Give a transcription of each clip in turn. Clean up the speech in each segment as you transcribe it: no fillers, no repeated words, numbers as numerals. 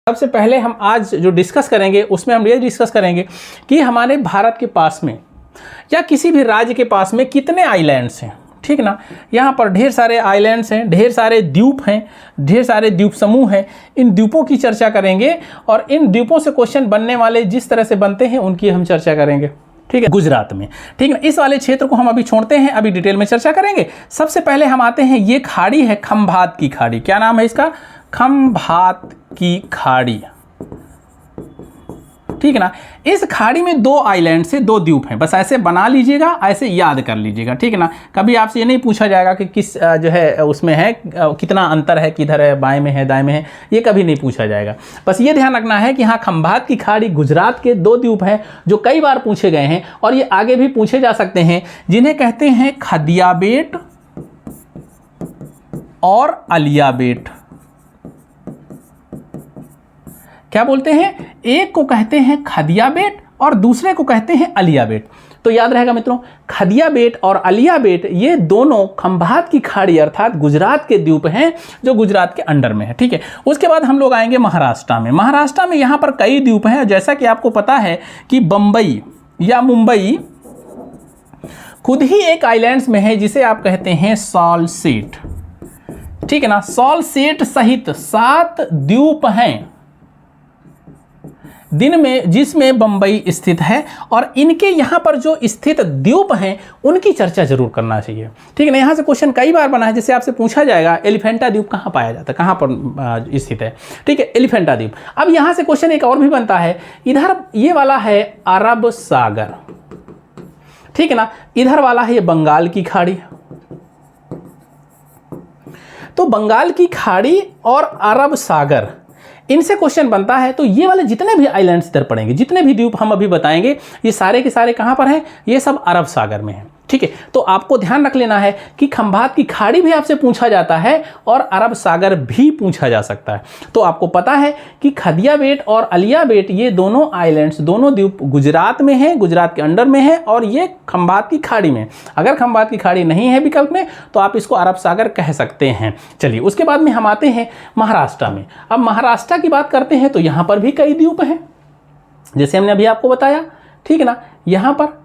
सबसे पहले हम आज जो डिस्कस करेंगे उसमें हम ये डिस्कस करेंगे कि हमारे भारत के पास में या किसी भी राज्य के पास में कितने आइलैंड्स हैं। ठीक ना, यहाँ पर ढेर सारे आइलैंड्स हैं, ढेर सारे द्वीप हैं, ढेर सारे द्वीप समूह हैं। इन द्वीपों की चर्चा करेंगे और इन द्वीपों से क्वेश्चन बनने वाले जिस तरह से बनते हैं उनकी हम चर्चा करेंगे। ठीक है, गुजरात में। ठीक है, इस वाले क्षेत्र को हम अभी छोड़ते हैं, अभी डिटेल में चर्चा करेंगे। सबसे पहले हम आते हैं, ये खाड़ी है खंभात की खाड़ी। क्या नाम है इसका? खंभात की खाड़ी। ठीक है ना, इस खाड़ी में दो आइलैंड से दो द्वीप हैं। बस ऐसे बना लीजिएगा, ऐसे याद कर लीजिएगा। ठीक है ना, कभी आपसे ये नहीं पूछा जाएगा कि किस जो है उसमें है कितना अंतर है, किधर है, बाएं में है, दाएं में है, ये कभी नहीं पूछा जाएगा। बस ये ध्यान रखना है कि हाँ, खंभात की खाड़ी गुजरात के दो द्वीप हैं जो कई बार पूछे गए हैं और ये आगे भी पूछे जा सकते हैं, जिन्हें कहते हैं खदिया बेट और अलिया बेट। क्या बोलते हैं? एक को कहते हैं खदिया बेट और दूसरे को कहते हैं अलिया बेट। तो याद रहेगा मित्रों, खदिया बेट और अलिया बेट ये दोनों खंभात की खाड़ी अर्थात गुजरात के द्वीप हैं जो गुजरात के अंडर में है। ठीक है, उसके बाद हम लोग आएंगे महाराष्ट्र में। महाराष्ट्र में यहाँ पर कई द्वीप हैं। जैसा कि आपको पता है कि बंबई या मुंबई खुद ही एक आइलैंड्स में है जिसे आप कहते हैं सॉल सेट। ठीक है ना, सॉल सेट सहित 7 द्वीप हैं दिन में जिसमें बंबई स्थित है और इनके यहाँ पर जो स्थित द्वीप हैं उनकी चर्चा जरूर करना चाहिए। ठीक है ना, यहाँ से क्वेश्चन कई बार बना है, जैसे आपसे पूछा जाएगा एलिफेंटा द्वीप कहाँ पाया जाता है, कहाँ पर स्थित है। ठीक है, एलिफेंटा द्वीप। अब यहाँ से क्वेश्चन एक और भी बनता है, इधर ये वाला है अरब सागर। ठीक है ना, इधर वाला है ये बंगाल की खाड़ी। तो बंगाल की खाड़ी और अरब सागर, इनसे क्वेश्चन बनता है। तो ये वाले जितने भी आइलैंड्स इधर पड़ेंगे, जितने भी द्वीप हम अभी बताएंगे, ये सारे के सारे कहाँ पर हैं? ये सब अरब सागर में हैं। ठीक है, तो आपको ध्यान रख लेना है कि खंभात की खाड़ी भी आपसे पूछा जाता है और अरब सागर भी पूछा जा सकता है। तो आपको पता है कि खदिया बेट और अलिया बेट ये दोनों आइलैंड्स, दोनों द्वीप गुजरात में हैं, गुजरात के अंडर में है और ये खंभात की खाड़ी में। अगर खंभात की खाड़ी नहीं है विकल्प में तो आप इसको अरब सागर कह सकते हैं। चलिए, उसके बाद में हम आते हैं महाराष्ट्र में। अब महाराष्ट्र की बात करते हैं तो यहाँ पर भी कई द्वीप हैं, जैसे हमने अभी आपको बताया। ठीक है ना, यहाँ पर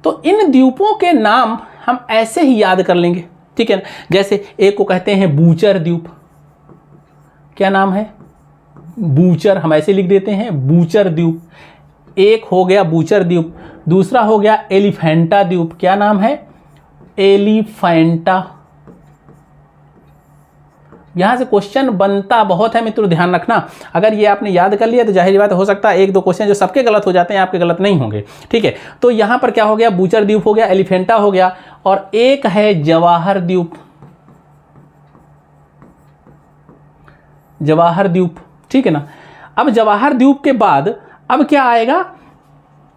तो इन द्वीपों के नाम हम ऐसे ही याद कर लेंगे। ठीक है ना, जैसे एक को कहते हैं बूचर द्वीप। क्या नाम है? बूचर। हम ऐसे लिख देते हैं बूचर द्वीप। एक हो गया बूचर द्वीप, दूसरा हो गया एलिफेंटा द्वीप। क्या नाम है? एलिफेंटा। यहां से क्वेश्चन बनता बहुत है मित्रों, ध्यान रखना। अगर ये आपने याद कर लिया तो जाहिर बात हो सकता है एक दो क्वेश्चन जो सबके गलत हो जाते हैं आपके गलत नहीं होंगे। ठीक है, तो यहां पर क्या हो गया? बूचर द्वीप हो गया, एलिफेंटा हो गया और एक है जवाहर द्वीप। जवाहर द्वीप। ठीक है ना, अब जवाहर द्वीप के बाद अब क्या आएगा?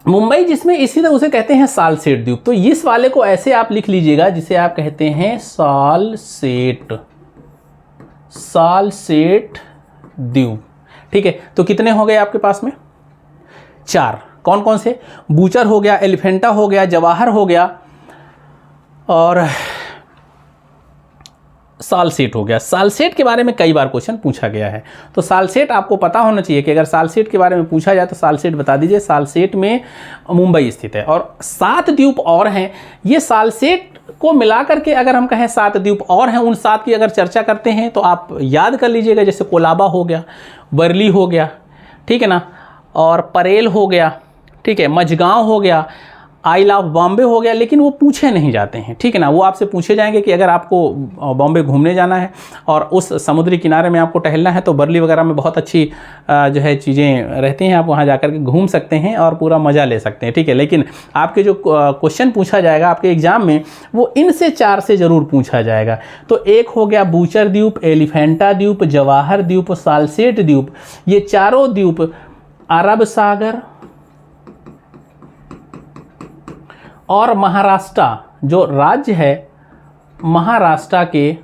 मुंबई, जिसमें इसी तरह उसे कहते हैं सालसेट द्वीप। तो इस वाले को ऐसे आप लिख लीजिएगा जिसे आप कहते हैं सालसेट। सालसेट द्वीप। ठीक है, तो कितने हो गए आपके पास में? 4। कौन कौन से? बूचर हो गया, एलिफेंटा हो गया, जवाहर हो गया और सालसेट हो गया। सालसेट के बारे में कई बार क्वेश्चन पूछा गया है, तो सालसेट आपको पता होना चाहिए कि अगर सालसेट के बारे में पूछा जाए तो सालसेट बता दीजिए। सालसेट में मुंबई स्थित है और 7 द्वीप और हैं। ये सालसेट को मिलाकर के अगर हम कहें 7 द्वीप और हैं, उन 7 की अगर चर्चा करते हैं तो आप याद कर लीजिएगा, जैसे कोलाबा हो गया, वर्ली हो गया, ठीक है ना, और परेल हो गया, ठीक है, मझगांव हो गया, आइल ऑफ बॉम्बे हो गया। लेकिन वो पूछे नहीं जाते हैं। ठीक है ना, वो आपसे पूछे जाएंगे कि अगर आपको बॉम्बे घूमने जाना है और उस समुद्री किनारे में आपको टहलना है तो वर्ली वगैरह में बहुत अच्छी जो है चीज़ें रहती हैं, आप वहाँ जाकर के घूम सकते हैं और पूरा मज़ा ले सकते हैं। ठीक है, लेकिन आपके जो क्वेश्चन पूछा जाएगा आपके एग्जाम में वो इनसे 4 से ज़रूर पूछा जाएगा। तो एक हो गया बूचर द्वीप, एलिफेंटा द्वीप, जवाहर द्वीप, सालसेट द्वीप। ये चारों द्वीप अरब सागर और महाराष्ट्र जो राज्य है महाराष्ट्र के,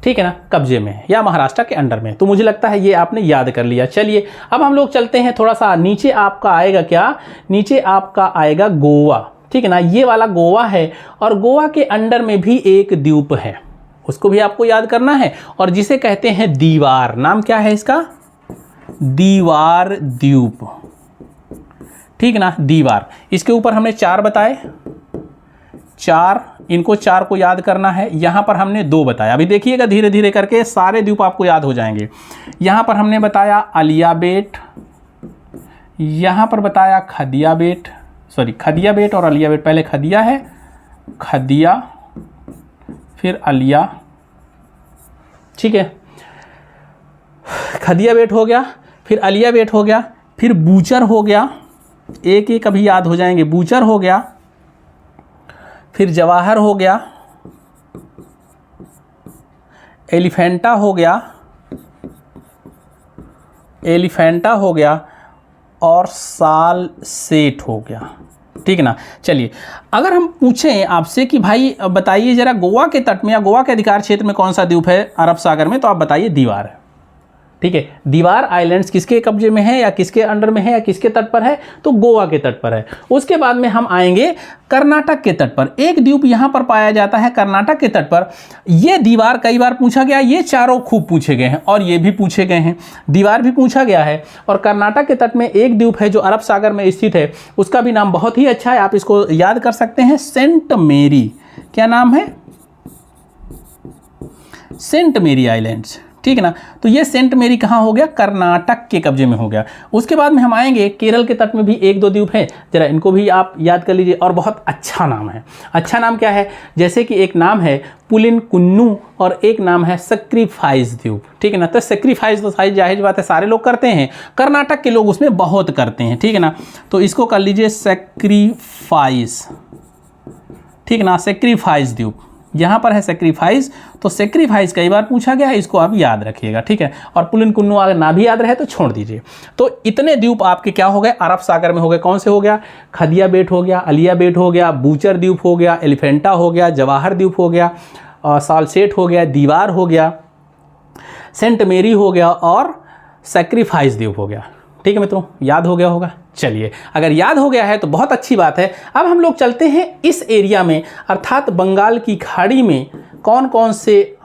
ठीक है ना, कब्जे में या महाराष्ट्र के अंडर में। तो मुझे लगता है ये आपने याद कर लिया। चलिए, अब हम लोग चलते हैं थोड़ा सा नीचे। आपका आएगा क्या? नीचे आपका आएगा गोवा। ठीक है ना, ये वाला गोवा है और गोवा के अंडर में भी एक द्वीप है, उसको भी आपको याद करना है और जिसे कहते हैं दीवार। नाम क्या है इसका? दीवार द्वीप, ठीक ना, दीवार। इसके ऊपर हमने 4 बताए, 4, इनको 4 को याद करना है। यहाँ पर हमने 2 बताया। अभी देखिएगा धीरे धीरे करके सारे द्वीप आपको याद हो जाएंगे। यहाँ पर हमने बताया अलिया बेट, यहाँ पर बताया खदिया बेट, सॉरी खदिया बेट और अलिया बेट। पहले खदिया है, खदिया फिर अलिया, ठीक है। खदिया बेट हो गया, फिर अलिया बेट हो गया, फिर बूचर हो गया, एक एक अभी याद हो जाएंगे। बूचर हो गया, फिर जवाहर हो गया, एलिफेंटा हो गया, एलिफेंटा हो गया और साल सेट हो गया, ठीक ना। चलिए, अगर हम पूछें आपसे कि भाई बताइए जरा गोवा के तट में या गोवा के अधिकार क्षेत्र में कौन सा द्वीप है अरब सागर में, तो आप बताइए दीवार है, ठीक है। दीवार आइलैंड्स किसके कब्जे में है या किसके अंडर में है या किसके तट पर है, तो गोवा के तट पर है। उसके बाद में हम आएंगे कर्नाटक के तट पर। एक द्वीप यहां पर पाया जाता है कर्नाटक के तट पर। ये दीवार कई बार पूछा गया, ये चारों खूब पूछे गए हैं और ये भी पूछे गए हैं, दीवार भी पूछा गया है। और कर्नाटक के तट में एक द्वीप है जो अरब सागर में स्थित है, उसका भी नाम बहुत ही अच्छा है, आप इसको याद कर सकते हैं, सेंट मेरी। क्या नाम है? सेंट मेरी आइलैंड्स, ठीक है ना। तो ये सेंट मेरी कहाँ हो गया? कर्नाटक के कब्जे में हो गया। उसके बाद में हम आएंगे केरल के तट में भी 1-2 द्वीप है, जरा इनको भी आप याद कर लीजिए। और बहुत अच्छा नाम है। अच्छा नाम क्या है? जैसे कि एक नाम है पुलिन कुन्नू और एक नाम है सैक्रिफाइस द्वीप, ठीक है ना। तो सैक्रिफाइस तो सारी जाहिर बात है सारे लोग करते हैं, कर्नाटक के लोग उसमें बहुत करते हैं, ठीक है ना। तो इसको कर लीजिए सैक्रिफाइस, ठीक है ना, सैक्रिफाइस द्वीप। यहाँ पर है सैक्रिफाइस, तो सैक्रिफाइस कई बार पूछा गया है, इसको आप याद रखिएगा, ठीक है। और पुलिन कुन्नू अगर ना भी याद रहे तो छोड़ दीजिए। तो इतने द्वीप आपके क्या हो गए? अरब सागर में हो गए। कौन से हो गया? खदिया बेट हो गया, अलिया बेट हो गया, बूचर द्वीप हो गया, एलिफेंटा हो गया, जवाहर द्वीप हो गया, सालसेट हो गया, दीवार हो गया, सेंट मेरी हो गया और सैक्रिफाइस द्वीप हो गया, ठीक है मित्रों। याद हो गया होगा। चलिए, अगर याद हो गया है तो बहुत अच्छी बात है। अब हम लोग चलते हैं इस एरिया में, अर्थात बंगाल की खाड़ी में कौन कौन से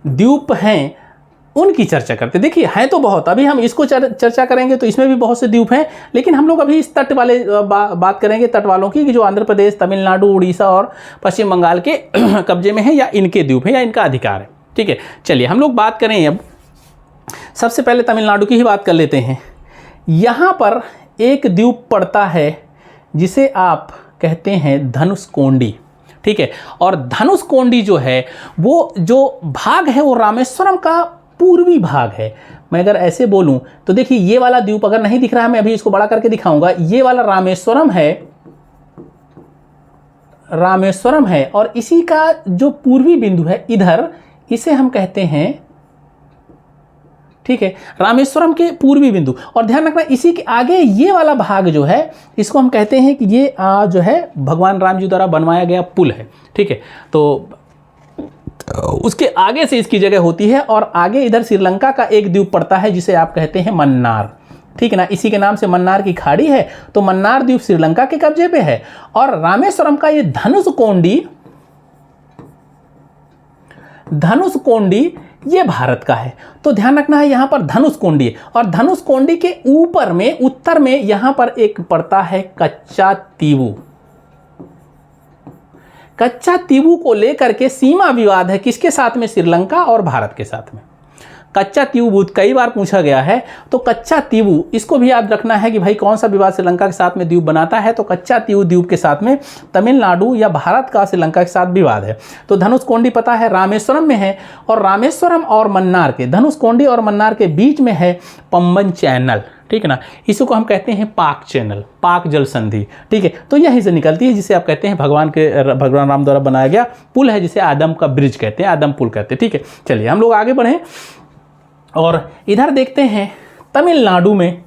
द्वीप हैं उनकी चर्चा करते। देखिए हैं तो बहुत, अभी हम इसको चर्चा करेंगे तो इसमें भी बहुत से द्वीप हैं, लेकिन हम लोग अभी इस तट वाले बात करेंगे, तट वालों की, कि जो आंध्र प्रदेश, तमिलनाडु, उड़ीसा और पश्चिम बंगाल के कब्जे में है या इनके द्वीप है या इनका अधिकार है, ठीक है। चलिए हम लोग बात करें अब, सबसे पहले तमिलनाडु की ही बात कर लेते हैं। यहाँ पर एक द्वीप पड़ता है जिसे आप कहते हैं धनुषकोडी, ठीक है। और धनुषकोडी जो है वो जो भाग है वो रामेश्वरम का पूर्वी भाग है। मैं अगर ऐसे बोलूं तो देखिए, ये वाला द्वीप अगर नहीं दिख रहा है, मैं अभी इसको बड़ा करके दिखाऊंगा। ये वाला रामेश्वरम है, रामेश्वरम है, और इसी का जो पूर्वी बिंदु है इधर, इसे हम कहते हैं, ठीक है, रामेश्वरम के पूर्वी बिंदु। और ध्यान रखना, इसी के आगे ये वाला भाग जो है इसको हम कहते हैं कि ये जो है भगवान राम जी द्वारा बनवाया गया पुल है, ठीक है। तो उसके आगे से इसकी जगह होती है, और आगे इधर श्रीलंका का एक द्वीप पड़ता है जिसे आप कहते हैं मन्नार, ठीक है ना। इसी के नाम से मन्नार की खाड़ी है, तो मन्नार द्वीप श्रीलंका के कब्जे पे है। और रामेश्वरम का ये धनुषकोडी ये भारत का है। तो ध्यान रखना है, यहां पर धनुषकोडी है, और धनुषकोडी के ऊपर में उत्तर में यहां पर एक पड़ता है कच्चा तीवू। कच्चा तीवू को लेकर के सीमा विवाद है, किसके साथ में? श्रीलंका और भारत के साथ में। कच्चा तीवू कई बार पूछा गया है, तो कच्चा तीवू इसको भी याद रखना है कि भाई कौन सा विवाद श्रीलंका के साथ में द्वीप बनाता है, तो कच्चा तीवू द्वीप के साथ में तमिलनाडु या भारत का श्रीलंका के साथ विवाद है। तो धनुषकोडी पता है रामेश्वरम में है, और रामेश्वरम और मन्नार के, धनुषकोडी और मन्नार के बीच में है पंबन चैनल, ठीक है ना। इसी को हम कहते हैं पाक चैनल, पाक जल संधि, ठीक है। तो यहीं से निकलती है, जिसे आप कहते हैं भगवान राम द्वारा बनाया गया पुल है, जिसे आदम का ब्रिज कहते हैं, आदम पुल कहते हैं, ठीक है। चलिए हम लोग आगे बढ़ें और इधर देखते हैं तमिलनाडु में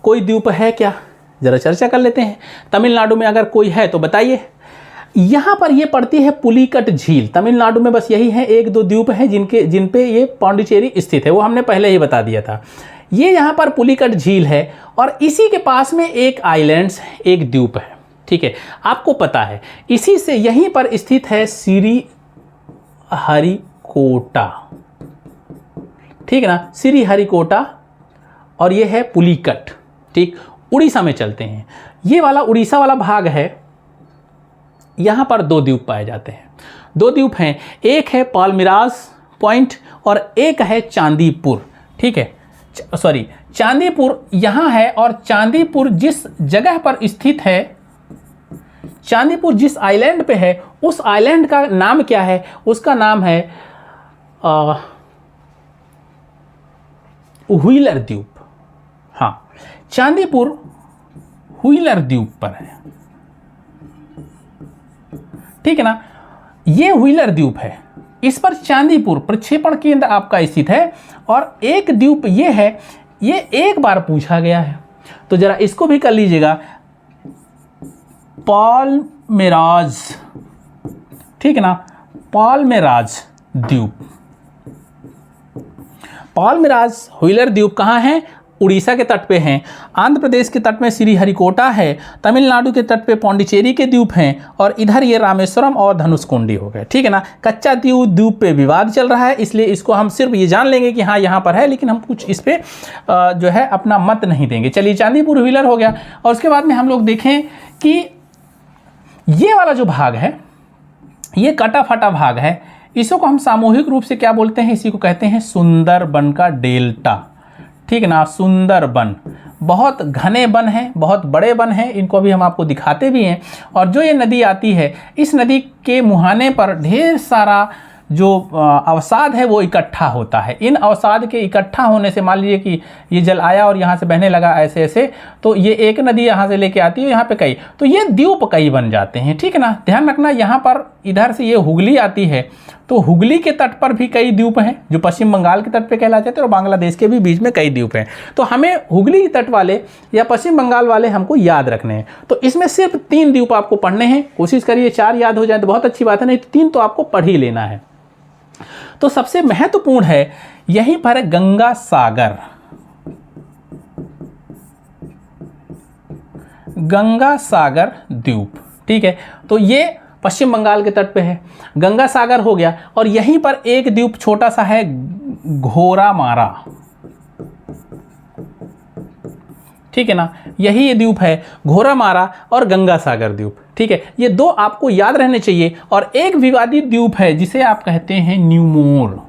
कोई द्वीप है क्या, जरा चर्चा कर लेते हैं। तमिलनाडु में अगर कोई है तो बताइए। यहाँ पर ये पड़ती है पुलिकट झील। तमिलनाडु में बस यही है, 1-2 द्वीप हैं जिन पे ये पांडिचेरी स्थित है, वो हमने पहले ही बता दिया था। ये यहाँ पर पुलिकट झील है, और इसी के पास में एक आइलैंड्स, एक द्वीप है, ठीक है। आपको पता है इसी से यहीं पर स्थित है श्री हरिकोटा, ठीक ठीक है ना, श्रीहरिकोटा और ये है पुलिकट। ठीक, उड़ीसा में चलते हैं। ये वाला उड़ीसा वाला भाग है, यहाँ पर 2 द्वीप पाए जाते हैं। 2 द्वीप हैं, एक है पालमिराज पॉइंट और एक है चांदीपुर। ठीक है, सॉरी, चांदीपुर यहाँ है और चांदीपुर जिस जगह पर स्थित है, चांदीपुर जिस आइलैंड पे है, उस आइलैंड का नाम क्या है? उसका नाम है व्हीलर द्वीप। हाँ, चांदीपुर व्हीलर द्वीप पर है। ठीक है ना, ये व्हीलर द्वीप है, इस पर चांदीपुर प्रक्षेपण केंद्र आपका स्थित है। और एक द्वीप ये है, ये एक बार पूछा गया है, तो जरा इसको भी कर लीजिएगा, पालमेराज। ठीक है ना, पालमेराज द्वीप। पालमेराज व्हीलर द्वीप कहाँ है? उड़ीसा के तट पे हैं, आंध्र प्रदेश के तट में श्रीहरिकोटा है, तमिलनाडु के तट पे पौंडीचेरी के द्वीप हैं, और इधर ये रामेश्वरम और धनुषकोडी हो गए। ठीक है ना, कच्चा द्वीप पे विवाद चल रहा है, इसलिए इसको हम सिर्फ ये जान लेंगे कि हाँ यहाँ पर है, लेकिन हम कुछ इस पे जो है अपना मत नहीं देंगे। चलिए, चांदीपुर व्हीलर हो गया। और उसके बाद में हम लोग देखें कि ये वाला जो भाग है, ये कटा फटा भाग है, इसको हम सामूहिक रूप से क्या बोलते हैं? इसी को कहते हैं सुंदरबन का डेल्टा। ठीक है ना, सुंदरबन। बहुत घने वन हैं, बहुत बड़े वन हैं, इनको भी हम आपको दिखाते भी हैं। और जो ये नदी आती है, इस नदी के मुहाने पर ढेर सारा जो अवसाद है वो इकट्ठा होता है। इन अवसाद के इकट्ठा होने से, मान लीजिए कि ये जल आया और यहाँ से बहने लगा ऐसे ऐसे, तो ये एक नदी यहाँ से लेके आती है, यहाँ पे कई, तो ये द्वीप कई बन जाते हैं। ठीक है ना, ध्यान रखना, यहाँ पर इधर से ये हुगली आती है, तो हुगली के तट पर भी कई द्वीप हैं जो पश्चिम बंगाल के तट पे कहलाते हैं, और बांग्लादेश के भी बीच में कई द्वीप हैं। तो हमें हुगली तट वाले या पश्चिम बंगाल वाले हमको याद रखने हैं। तो इसमें सिर्फ 3 द्वीप आपको पढ़ने हैं, कोशिश करिए 4 याद हो जाए तो बहुत अच्छी बात है, नहीं तो 3 तो आपको पढ़ ही लेना है। तो सबसे महत्वपूर्ण है यहीं पर गंगा सागर। गंगा सागर द्वीप। ठीक है, तो ये पश्चिम बंगाल के तट पे है, गंगा सागर हो गया। और यहीं पर एक द्वीप छोटा सा है, घोरामारा। ठीक है ना, यही ये द्वीप है, घोरामारा और गंगा सागर द्वीप। ठीक है, ये 2 आपको याद रहने चाहिए। और एक विवादित द्वीप है जिसे आप कहते हैं न्यूमोर।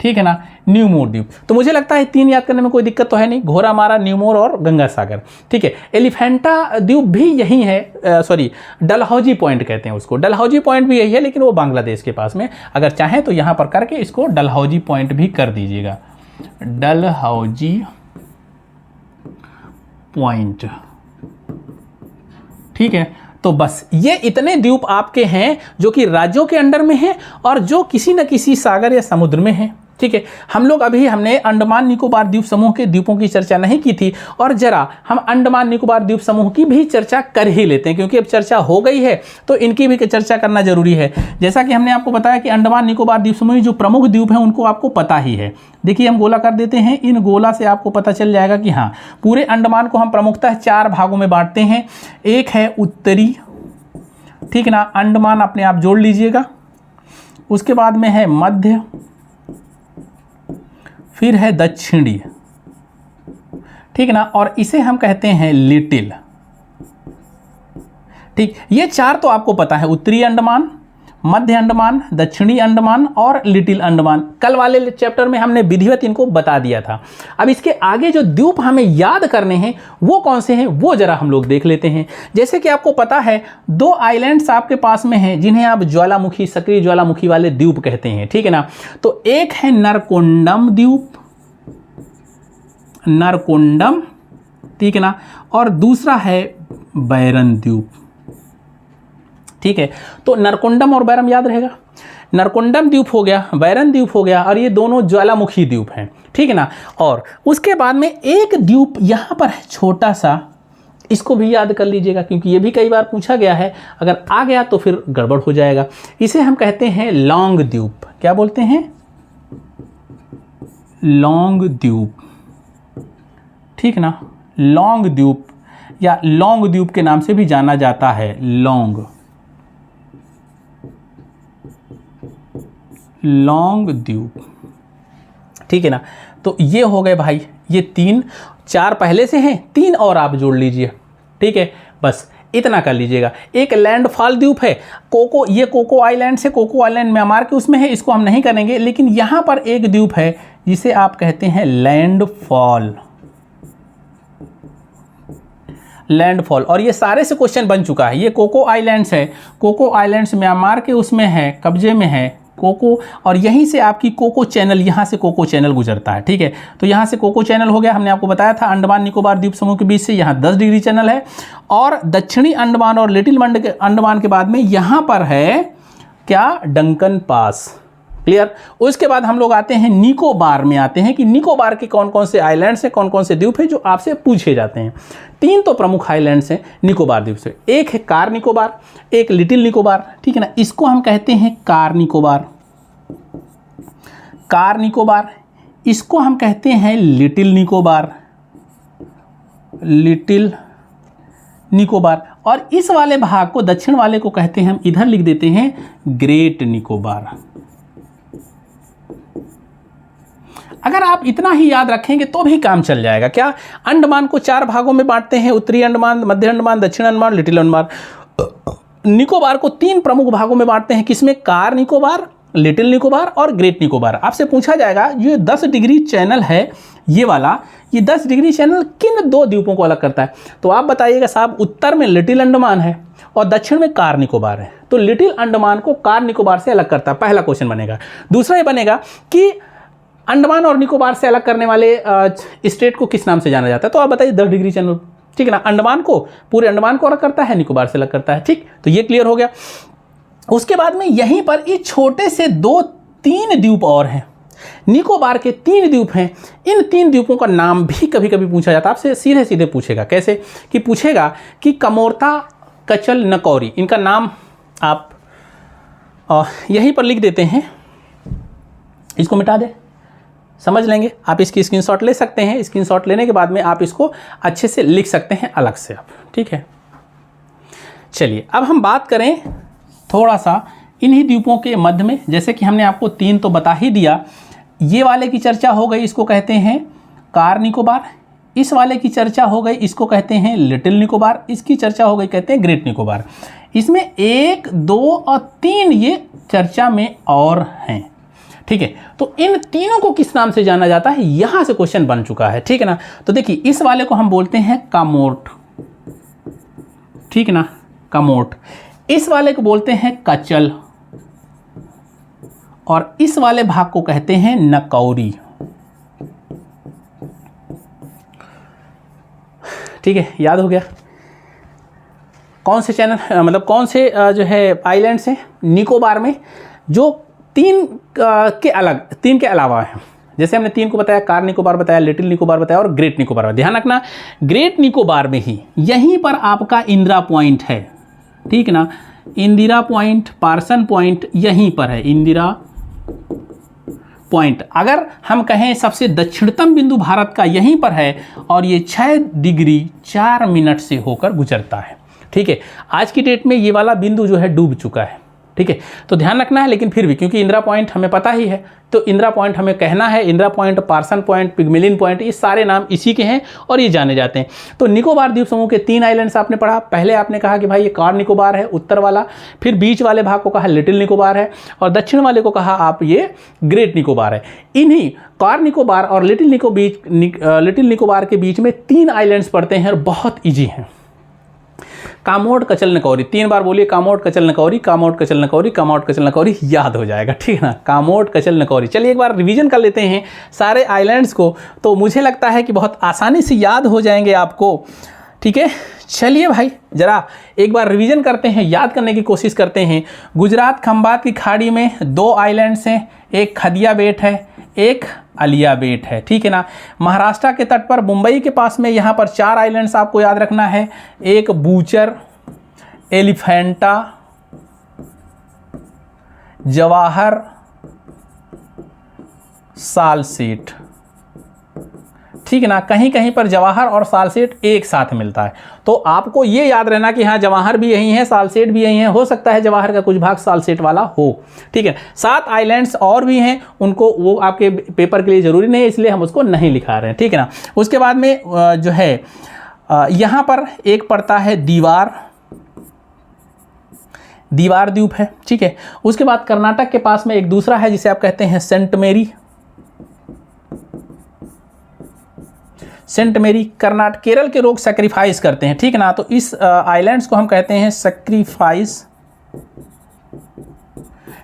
ठीक है ना, न्यूमोर द्वीप। तो मुझे लगता है 3 याद करने में कोई दिक्कत तो है नहीं, घोरामारा, न्यूमोर और गंगा सागर। ठीक है, एलिफेंटा द्वीप भी यही है, सॉरी, डलहौजी पॉइंट कहते हैं उसको, डलहौजी पॉइंट भी यही है, लेकिन वो बांग्लादेश के पास में। अगर चाहें तो यहाँ पर करके इसको डलहौजी पॉइंट भी कर दीजिएगा, डलहौजी पॉइंट। ठीक है, तो बस ये इतने द्वीप आपके हैं जो कि राज्यों के अंडर में हैं और जो किसी न किसी सागर या समुद्र में हैं। ठीक है, हम लोग हमने अंडमान निकोबार द्वीप समूह के द्वीपों की चर्चा नहीं की थी, और जरा हम अंडमान निकोबार द्वीप समूह की भी चर्चा कर ही लेते हैं, क्योंकि अब चर्चा हो गई है तो इनकी भी चर्चा करना जरूरी है। जैसा कि हमने आपको बताया कि अंडमान निकोबार द्वीप समूह जो प्रमुख द्वीप हैं उनको आपको पता ही है। देखिए, हम गोला कर देते हैं, इन गोला से आपको पता चल जाएगा कि हाँ, पूरे अंडमान को हम प्रमुखतः 4 भागों में बांटते हैं। एक है उत्तरी, ठीक है ना, अंडमान अपने आप जोड़ लीजिएगा। उसके बाद में है मध्य, फिर है दक्षिणी। ठीक है ना, और इसे हम कहते हैं लिटिल। ठीक, ये 4 तो आपको पता है, उत्तरी अंडमान, मध्य अंडमान, दक्षिणी अंडमान और लिटिल अंडमान। कल वाले चैप्टर में हमने विधिवत इनको बता दिया था। अब इसके आगे जो द्वीप हमें याद करने हैं वो कौन से हैं, वो जरा हम लोग देख लेते हैं। जैसे कि आपको पता है 2 आइलैंड्स आपके पास में हैं जिन्हें आप ज्वालामुखी, सक्रिय ज्वालामुखी वाले द्वीप कहते हैं। ठीक है ना, तो एक है नरकोंडम द्वीप, नरकोंडम, ठीक है ना, और दूसरा है बैरन द्वीप। ठीक है, तो नरकोंडम और बैरन याद रहेगा। नरकोंडम द्वीप हो गया, बैरन द्वीप हो गया, और ये दोनों ज्वालामुखी द्वीप हैं। ठीक है ना, और उसके बाद में एक द्वीप यहाँ पर है छोटा सा, इसको भी याद कर लीजिएगा क्योंकि ये भी कई बार पूछा गया है। अगर आ गया तो फिर गड़बड़ हो जाएगा। इसे हम कहते हैं लौंग द्वीप। क्या बोलते हैं? लौंग द्वीप। ठीक ना, लौंग द्वीप या लौंग द्वीप के नाम से भी जाना जाता है। लौंग, लॉन्ग द्वीप, ठीक है ना। तो ये हो गए भाई, ये 3, 4 पहले से हैं, 3 और आप जोड़ लीजिए, ठीक है। बस इतना कर लीजिएगा। एक लैंडफॉल द्वीप है कोको, ये कोको आइलैंड से, कोको आइलैंड म्यांमार के उसमें है, इसको हम नहीं करेंगे। लेकिन यहाँ पर एक द्वीप है जिसे आप कहते हैं लैंडफॉल, लैंडफॉल। और ये सारे से क्वेश्चन बन चुका है। ये कोको आइलैंड्स है, कोको आइलैंड्स म्यांमार के उसमें है, कब्जे में है कोको, और यहीं से आपकी कोको चैनल, यहाँ से कोको चैनल गुजरता है, ठीक है। तो यहाँ से कोको चैनल हो गया, हमने आपको बताया था अंडमान निकोबार द्वीप समूह के बीच से यहाँ 10 डिग्री चैनल है। और दक्षिणी अंडमान और लिटिल अंडमान के बाद में यहाँ पर है क्या, डंकन पास, क्लियर। उसके बाद हम लोग आते हैं निकोबार में, आते हैं कि निकोबार के कौन कौन से आइलैंड्स हैं, कौन कौन से द्वीप हैं जो आपसे पूछे जाते हैं। 3 तो प्रमुख आइलैंड्स हैं निकोबार द्वीप से, एक है कार निकोबार, एक लिटिल निकोबार, ठीक है ना। इसको हम कहते हैं कार निकोबार, कार निकोबार। इसको हम कहते हैं लिटिल निकोबार, लिटिल निकोबार। और इस वाले भाग को, दक्षिण वाले को कहते हैं, हम इधर लिख देते हैं ग्रेट निकोबार। अगर आप इतना ही याद रखेंगे तो भी काम चल जाएगा। क्या, अंडमान को 4 भागों में बांटते हैं, उत्तरी अंडमान, मध्य अंडमान, दक्षिण अंडमान, लिटिल अंडमान। निकोबार को 3 प्रमुख भागों में बांटते हैं, किसमें, कार निकोबार, लिटिल निकोबार और ग्रेट निकोबार। आपसे पूछा जाएगा ये 10 डिग्री चैनल है, ये वाला, ये 10 डिग्री चैनल किन 2 द्वीपों को अलग करता है। तो आप बताइएगा साहब, उत्तर में लिटिल अंडमान है और दक्षिण में कार निकोबार है, तो लिटिल अंडमान को कार निकोबार से अलग करता है, पहला क्वेश्चन बनेगा। दूसरा ये बनेगा कि अंडमान और निकोबार से अलग करने वाले स्टेट को किस नाम से जाना जाता है। तो आप बताइए 10 डिग्री चैनल, ठीक है ना। अंडमान को, पूरे अंडमान को अलग करता है, निकोबार से अलग करता है, ठीक। तो ये क्लियर हो गया। उसके बाद में यहीं पर ये छोटे से 2-3 द्वीप और हैं, निकोबार के 3 द्वीप हैं। इन 3 द्वीपों का नाम भी कभी कभी पूछा जाता है, आपसे सीधे सीधे पूछेगा। कैसे कि पूछेगा कि कमोरता, कचल, नकौरी, इनका नाम आप यहीं पर लिख देते हैं, इसको मिटा दें, समझ लेंगे। आप इसकी स्क्रीनशॉट ले सकते हैं, स्क्रीनशॉट लेने के बाद में आप इसको अच्छे से लिख सकते हैं अलग से आप, ठीक है। चलिए अब हम बात करें थोड़ा सा इन्हीं द्वीपों के मध्य में, जैसे कि हमने आपको 3 तो बता ही दिया। ये वाले की चर्चा हो गई, इसको कहते हैं कार निकोबार। इस वाले की चर्चा हो गई, इसको कहते हैं लिटिल निकोबार। इसकी चर्चा हो गई, कहते हैं ग्रेट निकोबार। इसमें 1, 2 और 3 ये चर्चा में और हैं, ठीक है। तो इन तीनों को किस नाम से जाना जाता है, यहां से क्वेश्चन बन चुका है, ठीक है ना। तो देखिए, इस वाले को हम बोलते हैं कामोट, ठीक है ना, कामोट। इस वाले को बोलते हैं कचल, और इस वाले भाग को कहते हैं नकौरी, ठीक है। याद हो गया कौन से चैनल, मतलब कौन से जो है आइलैंड्स हैं निकोबार में जो 3 के अलावा हैं। जैसे हमने 3 को बताया, कार निकोबार बताया, लिटिल निकोबार बताया और ग्रेट निकोबार बताया। ध्यान रखना, ग्रेट निकोबार में ही यहीं पर आपका इंदिरा पॉइंट है, ठीक ना। इंदिरा पॉइंट, पार्सन पॉइंट यहीं पर है, इंदिरा पॉइंट। अगर हम कहें सबसे दक्षिणतम बिंदु भारत का यहीं पर है, और ये 6 डिग्री 4 मिनट से होकर गुजरता है, ठीक है। आज की डेट में ये वाला बिंदु जो है डूब चुका है, ठीक है। तो ध्यान रखना है, लेकिन फिर भी क्योंकि इंदिरा पॉइंट हमें पता ही है, तो इंदिरा पॉइंट हमें कहना है। Indira point, parson point, pygmalion point, ये सारे नाम इसी के हैं और ये जाने जाते हैं। तो निकोबार द्वीप समूह के 3 आइलैंड्स आपने पढ़ा। पहले आपने कहा कि भाई ये कार निकोबार है, उत्तर वाला, फिर बीच वाले भाग को कहा लिटिल निकोबार है, और दक्षिण वाले को कहा आप ये ग्रेट निकोबार है। इन्हीं कार निकोबार और लिटिल निकोबार के बीच में 3 आइलैंड्स पड़ते हैं और बहुत ईजी हैं। कामोट, कचल, नकौरी, 3 बार बोलिए, कामोट, कचल, नकौरी, कामोट, कचल, नकौरी, कामोट, कचल, नकौरी, याद हो जाएगा, ठीक है ना। कामोट, कचल, नकौरी। चलिए एक बार रिवीजन कर लेते हैं सारे आइलैंड्स को, तो मुझे लगता है कि बहुत आसानी से याद हो जाएंगे आपको, ठीक है। चलिए भाई जरा एक बार रिवीजन करते हैं, याद करने की कोशिश करते हैं। गुजरात खंबात की खाड़ी में 2 आइलैंड्स हैं, एक खदिया बेट है, एक अलिया बेट है, ठीक है ना। महाराष्ट्र के तट पर मुंबई के पास में यहाँ पर 4 आइलैंड्स आपको याद रखना है, एक बूचर, एलिफेंटा, जवाहर, सालसेट, ठीक है ना, कहीं कहीं पर जवाहर और सालसेट एक साथ मिलता है। तो आपको ये याद रहना कि हाँ जवाहर भी यही है, सालसेट भी यही है, हो सकता है जवाहर का कुछ भाग सालसेट वाला हो। ठीक है, 7 आइलैंड्स और भी हैं, उनको वो आपके पेपर के लिए ज़रूरी नहीं है, इसलिए हम उसको नहीं लिखा रहे हैं। ठीक है ना, उसके बाद में जो है यहाँ पर एक पड़ता है दीवार द्वीप है। ठीक है, उसके बाद कर्नाटक के पास में एक दूसरा है जिसे आप कहते हैं सेंट मेरी। कर्नाटक केरल के लोग सैक्रिफाइस करते हैं। ठीक है ना, तो इस आइलैंड्स को हम कहते हैं सैक्रिफाइस।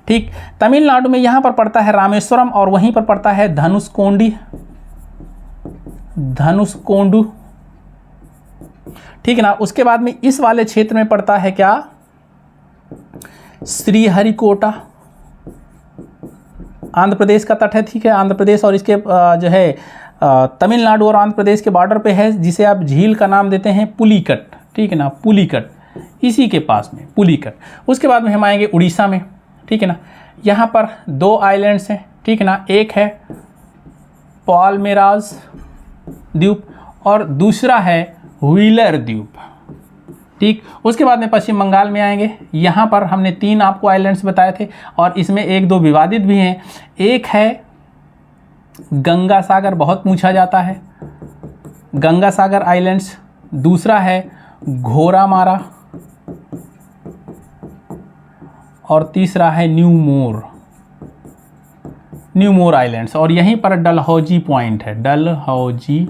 ठीक, तमिलनाडु में यहाँ पर पड़ता है रामेश्वरम और वहीं पर पड़ता है धनुषकोंडू। ठीक है ना, उसके बाद में इस वाले क्षेत्र में पड़ता है क्या, श्रीहरिकोटा। आंध्र प्रदेश का तट है। ठीक है, आंध्र प्रदेश और इसके जो है तमिलनाडु और आंध्र प्रदेश के बॉर्डर पे है, जिसे आप झील का नाम देते हैं पुलिकट। ठीक है ना, पुलिकट, इसी के पास में पुलिकट। उसके बाद में हम आएंगे उड़ीसा में। ठीक है ना, यहाँ पर 2 आइलैंड्स हैं। ठीक है ना, एक है पाल्मेरास द्वीप और दूसरा है व्हीलर द्वीप। ठीक, उसके बाद में पश्चिम बंगाल में आएंगे। यहाँ पर हमने 3 आपको आइलैंड्स बताए थे और इसमें 1-2 विवादित भी हैं। एक है गंगा सागर, बहुत पूछा जाता है, गंगा सागर आइलैंड्स। दूसरा है घोरामारा और तीसरा है न्यू मोर आइलैंड्स। और यहीं पर डलहौजी पॉइंट है, डलहौजी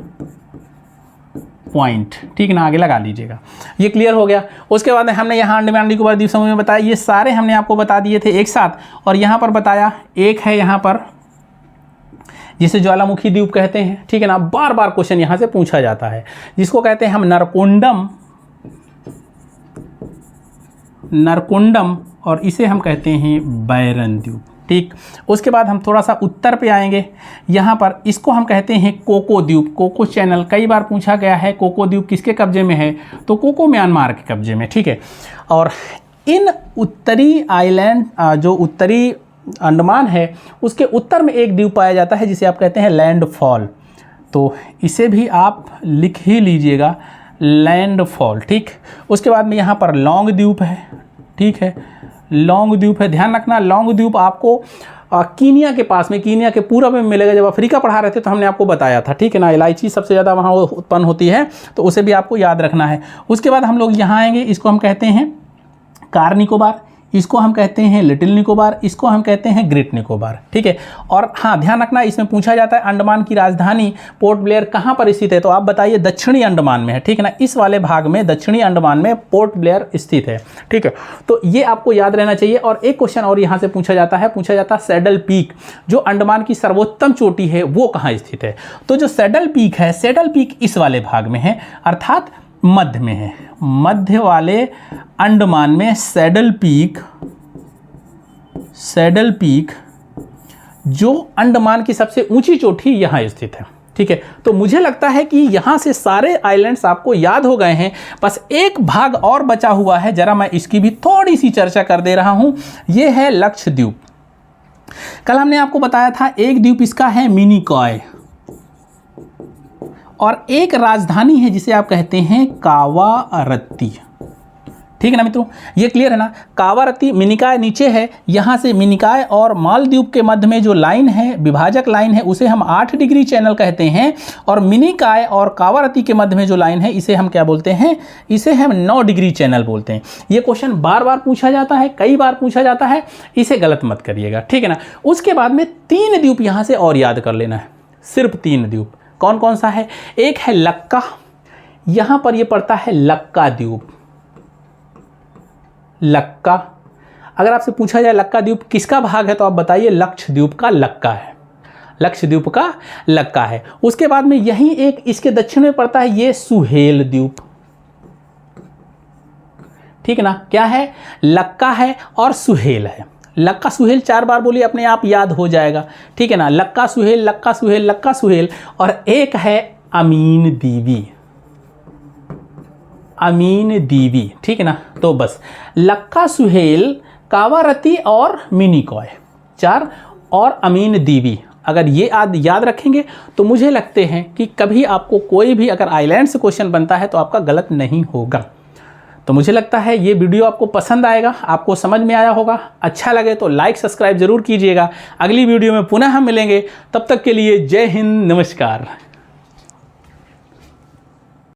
पॉइंट। ठीक है ना, आगे लगा लीजिएगा। ये क्लियर हो गया। उसके बाद हमने यहाँ अंडमान निकोबार द्वीप समूह में बताया, ये सारे हमने आपको बता दिए थे एक साथ। और यहाँ पर बताया एक है यहाँ पर जिसे ज्वालामुखी द्वीप कहते हैं। ठीक है ना, बार बार क्वेश्चन यहाँ से पूछा जाता है, जिसको कहते हैं हम नरकुंडम और इसे हम कहते हैं बैरन द्वीप। ठीक, उसके बाद हम थोड़ा सा उत्तर पे आएंगे। यहाँ पर इसको हम कहते हैं कोको द्वीप, कोको चैनल। कई बार पूछा गया है कोको द्वीप किसके कब्जे में है, तो कोको म्यांमार के कब्जे में। ठीक है, और इन उत्तरी आइलैंड जो उत्तरी अंडमान है उसके उत्तर में एक द्वीप पाया जाता है जिसे आप कहते हैं लैंडफॉल। तो इसे भी आप लिख ही लीजिएगा, लैंडफॉल। ठीक, उसके बाद में यहाँ पर लॉन्ग द्वीप है। ठीक है, लॉन्ग द्वीप है, ध्यान रखना। लॉन्ग द्वीप आपको कीनिया के पास में, कीनिया के पूरब में मिलेगा। जब अफ्रीका पढ़ा रहे थे तो हमने आपको बताया था। ठीक है ना, इलायची सबसे ज़्यादा वहाँ उत्पन्न होती है, तो उसे भी आपको याद रखना है। उसके बाद हम लोग यहाँ आएंगे, इसको हम कहते हैं कार निकोबार, इसको हम कहते हैं लिटिल निकोबार, इसको हम कहते हैं ग्रेट निकोबार। ठीक है, और हाँ ध्यान रखना, इसमें पूछा जाता है अंडमान की राजधानी पोर्ट ब्लेयर कहाँ पर स्थित है, तो आप बताइए दक्षिणी अंडमान में है। ठीक है ना, इस वाले भाग में दक्षिणी अंडमान में पोर्ट ब्लेयर स्थित है। ठीक है, तो ये आपको याद रहना चाहिए। और एक क्वेश्चन और यहाँ से पूछा जाता है सैडल पीक, जो अंडमान की सर्वोत्तम चोटी है वो कहाँ स्थित है। तो जो सैडल पीक इस वाले भाग में है, अर्थात मध्य में है। मध्य वाले अंडमान में सैडल पीक जो अंडमान की सबसे ऊंची चोटी यहाँ स्थित है। ठीक है, तो मुझे लगता है कि यहाँ से सारे आइलैंड्स आपको याद हो गए हैं। बस एक भाग और बचा हुआ है, जरा मैं इसकी भी थोड़ी सी चर्चा कर दे रहा हूँ। ये है लक्षद्वीप। कल हमने आपको बताया था एक द्वीप इसका है मिनिकॉय, और एक राजधानी है जिसे आप कहते हैं कावारत्ती। ठीक है ना मित्रों, ये क्लियर है ना। कावारत्ती, मिनिकॉय नीचे है, यहाँ से मिनिकॉय और मालदीव के मध्य में जो लाइन है, विभाजक लाइन है, उसे हम 8 डिग्री चैनल कहते हैं। और मिनिकॉय और कावारत्ती के मध्य में जो लाइन है इसे हम क्या बोलते हैं, इसे हम 9 डिग्री चैनल बोलते हैं। ये क्वेश्चन बार बार पूछा जाता है, कई बार पूछा जाता है, इसे गलत मत करिएगा। ठीक है ना। उसके बाद में 3 द्वीप यहाँ से और याद कर लेना है, सिर्फ 3 द्वीप। कौन कौन सा है, एक है लक्का, यहाँ पर ये पड़ता है लक्का द्वीप। लक्का, अगर आपसे पूछा जाए लक्का द्वीप किसका भाग है तो आप बताइए लक्षद्वीप का लक्का है, लक्षद्वीप का लक्का है। उसके बाद में यहीं एक इसके दक्षिण में पड़ता है ये सुहेल द्वीप। ठीक है ना, क्या है, लक्का है और सुहेल है। लक्का सुहेल 4 बार बोलिए, अपने आप याद हो जाएगा। ठीक है ना, लक्का सुहेल, लक्का सुहेल, लक्का सुहेल। और एक है अमीन दीवी, अमीन दीवी। ठीक है ना, तो बस लक्का सुहेल, कावारत्ती और मिनिकॉय 4, और अमीन दीवी। अगर ये याद रखेंगे तो मुझे लगते हैं कि कभी आपको कोई भी अगर आइलैंड से क्वेश्चन बनता है तो आपका गलत नहीं होगा। तो मुझे लगता है ये वीडियो आपको पसंद आएगा, आपको समझ में आया होगा। अच्छा लगे तो लाइक सब्सक्राइब जरूर कीजिएगा। अगली वीडियो में पुनः हम मिलेंगे, तब तक के लिए जय हिंद, नमस्कार।